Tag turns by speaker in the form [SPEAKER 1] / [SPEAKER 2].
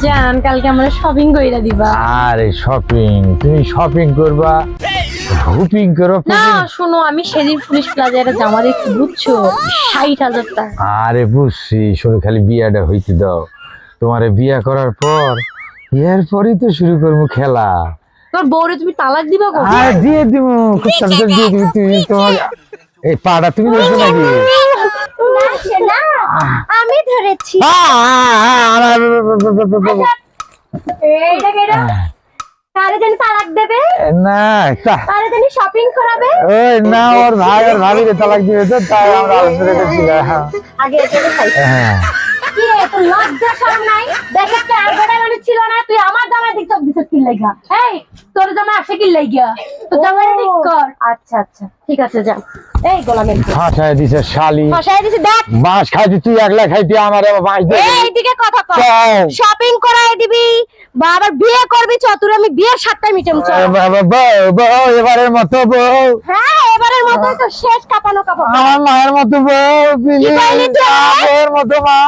[SPEAKER 1] জান কালকে আমরা শপিং কইরা দিবা।
[SPEAKER 2] আরে শপিং, তুমি শপিং করবা, হুপিং করো।
[SPEAKER 1] না শোনো, আমি সেদিন পুলিশ প্লাজায় একটা জামা দেখছি বুঝছো, 60,000 টাকা।
[SPEAKER 2] আরে বুঝছি, শুধু খালি বিয়াটা হইতে দাও। তোমারে বিয়া করার পর এরপরই তো শুরু করবো খেলা।
[SPEAKER 1] তোর বউরে তুমি তালাক দিবা কবে?
[SPEAKER 2] আর দিয়ে দিব, খুব তাড়াতাড়ি দিয়ে দিবি। তুমি তোমার এই পাড়া তুমি ধরছো নাকি?
[SPEAKER 1] আমি ধরেছি। কারে জানি তালাক দেবে,
[SPEAKER 2] না
[SPEAKER 1] কারে জানি শপিং করাবে।
[SPEAKER 2] ওই না, ওর ভাই আর ভাবিকে তালাক দিবে তো, তাই আমরা আলোচনা করছিলাম।
[SPEAKER 1] আগে এটা দেখাই।
[SPEAKER 2] হ্যাঁ
[SPEAKER 1] কি রে, তোর লজ্জা শরম নাই? দেখে কি আর বড় মানে ছিল না? তুই আমার জামাই দিক সব দিছিস কি লাগা? এই তোর জামাই আসে কি লাগা? তো জামাই ঠিক কর। আচ্ছা আচ্ছা ঠিক আছে, যা। এই গোলামের
[SPEAKER 2] ফাঁসায় দিছে শালি,
[SPEAKER 1] ফসাই দিছি দেখ।
[SPEAKER 2] বাঁশ খাইতি তুই, একলা খাইতি, আমার বাঁশ দিয়ে
[SPEAKER 1] এইদিকে কথা কর।
[SPEAKER 2] চল।
[SPEAKER 1] শপিং করাই দিবি বা আবার বিয়ে করবি, চতুর আমি বিয়ের সাতটায় মিটাম চল।
[SPEAKER 2] বউ, এবারের মতো বউ,
[SPEAKER 1] হ্যাঁ এবারের মতো তো শেষ কাপানো কাপানো।
[SPEAKER 2] আমার মায়ের মতো বউ,
[SPEAKER 1] কি কইলি তুই?
[SPEAKER 2] মতো মা।